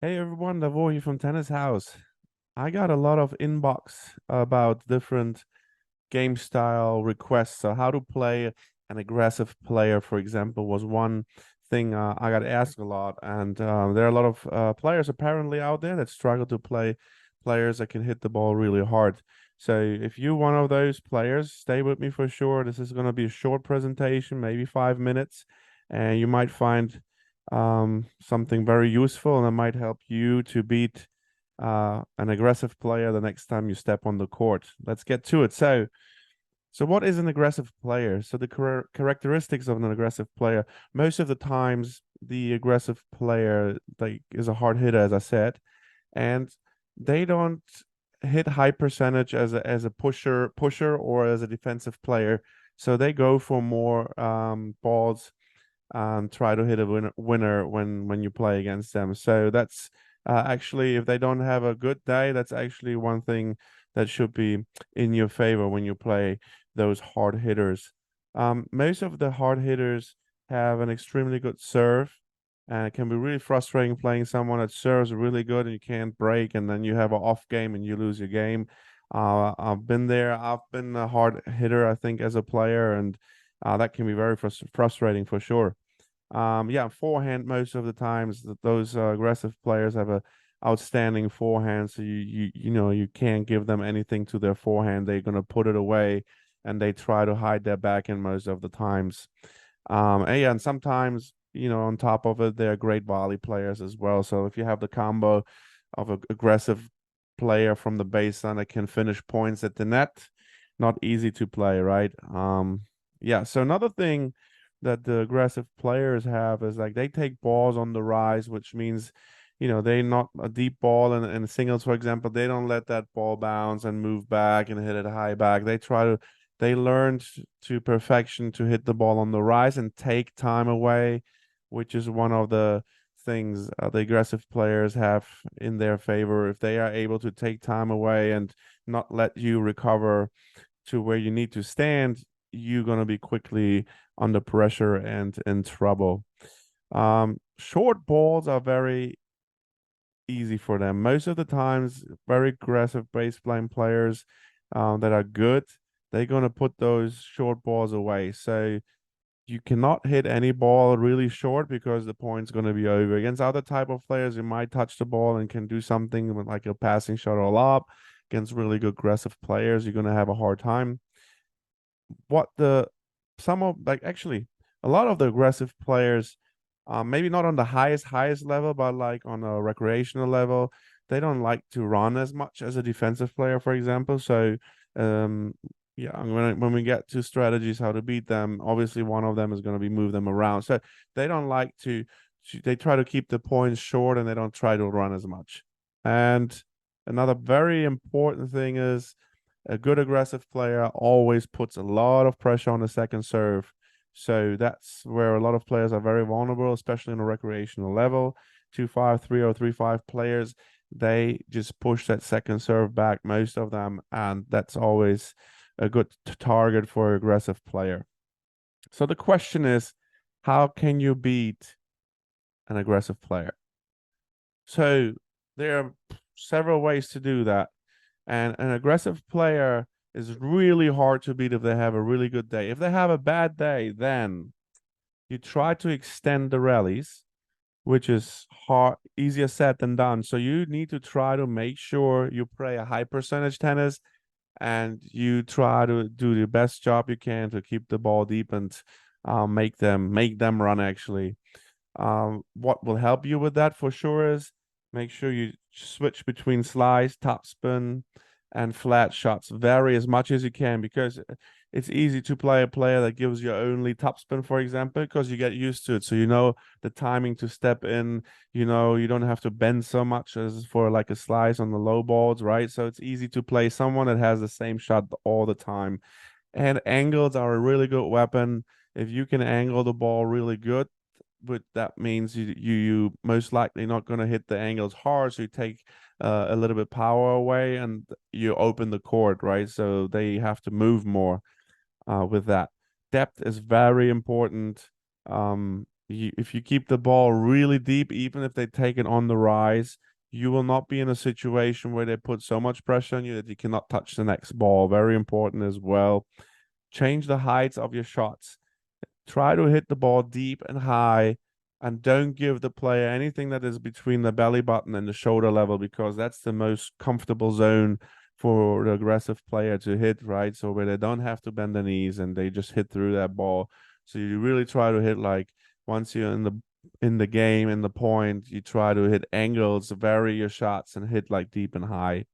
Hey everyone, Davor here from Tennis House. I got a lot of inbox about different game style requests. So how to play an aggressive player, for example, was one thing I got asked a lot. And there are a lot of players apparently out there that struggle to play players that can hit the ball really hard. So if you're one of those players, stay with me for sure. This is going to be a short presentation, maybe 5 minutes, and you might find something very useful, and it might help you to beat an aggressive player the next time you step on the court. Let's get to it. So what is an aggressive player? So the characteristics of an aggressive player, most of the times the aggressive player like is a hard hitter, as I said, and they don't hit high percentage as a pusher or as a defensive player. So they go for more balls and try to hit a winner when you play against them. So that's actually, if they don't have a good day, that's actually one thing that should be in your favor when you play those hard hitters. Most of the hard hitters have an extremely good serve, and it can be really frustrating playing someone that serves really good and you can't break, and then you have an off game and you lose your game. I've been there. I've been a hard hitter, I think, as a player, and that can be very frustrating for sure. Yeah, forehand most of the times those aggressive players have a outstanding forehand, so you know you can't give them anything to their forehand. They're gonna put it away, and they try to hide their backhand most of the times. And yeah, and sometimes on top of it, they're great volley players as well. So if you have the combo of an aggressive player from the baseline that can finish points at the net, not easy to play, right? Yeah. So another thing that the aggressive players have is like they take balls on the rise, which means, they not a deep ball in singles, for example, they don't let that ball bounce and move back and hit it high back. They learned to perfection to hit the ball on the rise and take time away, which is one of the things the aggressive players have in their favor. If they are able to take time away and not let you recover to where you need to stand, you're going to be quickly under pressure and in trouble. Short balls are very easy for them. Most of the times, very aggressive baseline players that are good, they're going to put those short balls away. So you cannot hit any ball really short because the point's going to be over. Against other type of players, you might touch the ball and can do something with like a passing shot or a lob. Against really good aggressive players, you're going to have a hard time. What the some of like actually a lot of the aggressive players, maybe not on the highest level, but like on a recreational level, they don't like to run as much as a defensive player, for example. So um yeah, when we get to strategies how to beat them, obviously one of them is going to be move them around. So they don't like they try to keep the points short and they don't try to run as much. And another very important thing is a good aggressive player always puts a lot of pressure on the second serve. So that's where a lot of players are very vulnerable, especially on a recreational level. 2-5, 3-0, 3-5 players, they just push that second serve back, most of them, and that's always a good target for an aggressive player. So the question is, how can you beat an aggressive player? So there are several ways to do that. And an aggressive player is really hard to beat if they have a really good day. If they have a bad day, then you try to extend the rallies, which is hard, easier said than done. So you need to try to make sure you play a high percentage tennis and you try to do the best job you can to keep the ball deep and make them run actually. What will help you with that for sure is make sure you switch between slice, topspin, and flat shots. Vary as much as you can because it's easy to play a player that gives you only topspin, for example, because you get used to it. So you know the timing to step in. You don't have to bend so much as for like a slice on the low balls, right? So it's easy to play someone that has the same shot all the time. And angles are a really good weapon. If you can angle the ball really good, but that means you most likely not going to hit the angles hard, so you take a little bit power away and you open the court, right? So they have to move more with that. Depth is very important. if you keep the ball really deep, even if they take it on the rise, you will not be in a situation where they put so much pressure on you that you cannot touch the next ball. Very important as well. Change the heights of your shots. Try to hit the ball deep and high, and don't give the player anything that is between the belly button and the shoulder level, because that's the most comfortable zone for the aggressive player to hit, right? So where they don't have to bend their knees and they just hit through that ball. So you really try to hit like once you're in the game in the point, you try to hit angles, vary your shots, and hit like deep and high.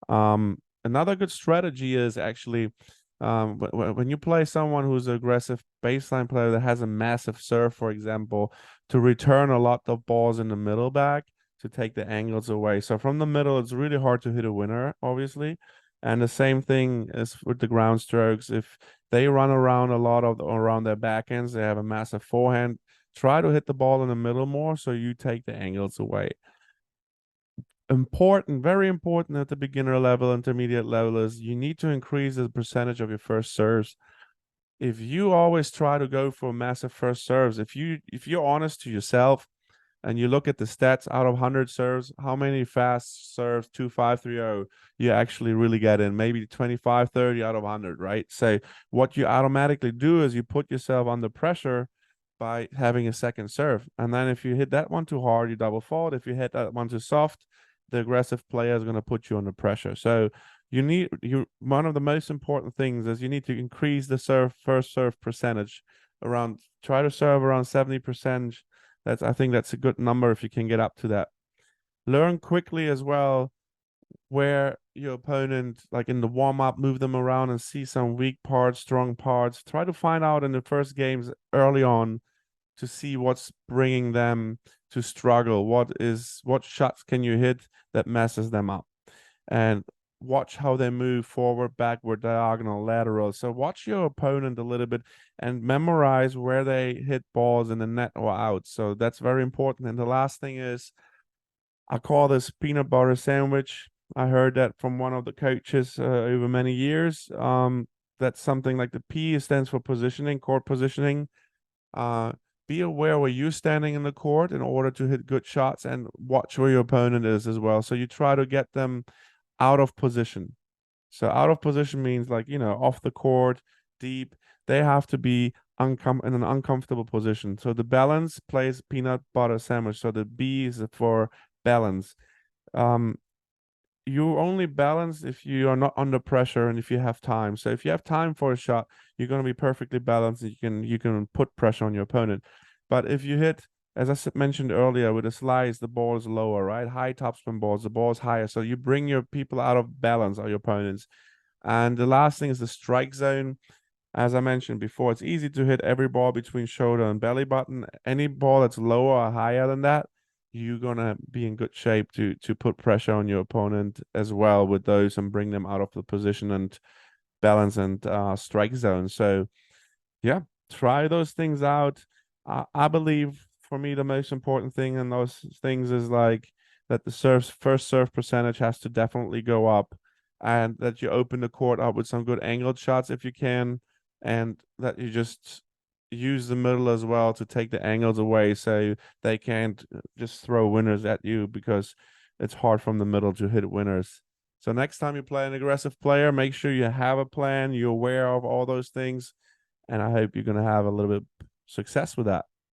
Another good strategy is actually when you play someone who's an aggressive baseline player that has a massive serve, for example, to return a lot of balls in the middle back to take the angles away. So from the middle, it's really hard to hit a winner, obviously. And the same thing is with the ground strokes. If they run around a lot of around their backhands, they have a massive forehand. Try to hit the ball in the middle more so you take the angles away. Important, very important at the beginner level, intermediate level is you need to increase the percentage of your first serves. If you always try to go for massive first serves, if you're honest to yourself and you look at the stats out of 100 serves, how many fast serves, 2-5-3-0, you actually really get in? Maybe 25, 30 out of 100, right? So what you automatically do is you put yourself under pressure by having a second serve. And then if you hit that one too hard, you double fault. If you hit that one too soft, the aggressive player is going to put you under pressure. So you one of the most important things is you need to increase the first serve percentage around, try to serve around 70%. I think that's a good number if you can get up to that. Learn quickly as well where your opponent, like in the warm up, move them around and see some weak parts, strong parts. Try to find out in the first games early on to see what's bringing them to struggle. What shots can you hit that messes them up, and watch how they move forward, backward, diagonal, lateral. So watch your opponent a little bit and memorize where they hit balls in the net or out. So that's very important. And the last thing is, I call this peanut butter sandwich. I heard that from one of the coaches over many years. That's something like the P stands for positioning, court positioning. Uh, be aware where you're standing in the court in order to hit good shots, and watch where your opponent is as well. So you try to get them out of position. So out of position means like, off the court, deep. They have to be in an uncomfortable position. So the balance plays peanut butter sandwich. So the B is for balance. Um, you only balance if you are not under pressure and if you have time. So if you have time for a shot, you're going to be perfectly balanced. And you can put pressure on your opponent. But if you hit, as I mentioned earlier, with a slice, the ball is lower, right? High topspin balls, the ball is higher. So you bring your people out of balance, or your opponents. And the last thing is the strike zone. As I mentioned before, it's easy to hit every ball between shoulder and belly button. Any ball that's lower or higher than that, you're gonna be in good shape to put pressure on your opponent as well with those and bring them out of the position and balance and strike zone. So yeah, try those things out. I believe for me the most important thing in those things is like that the first serve percentage has to definitely go up, and that you open the court up with some good angled shots if you can, and that you just use the middle as well to take the angles away so they can't just throw winners at you, because it's hard from the middle to hit winners. So next time you play an aggressive player, make sure you have a plan, you're aware of all those things, and I hope you're going to have a little bit success with that.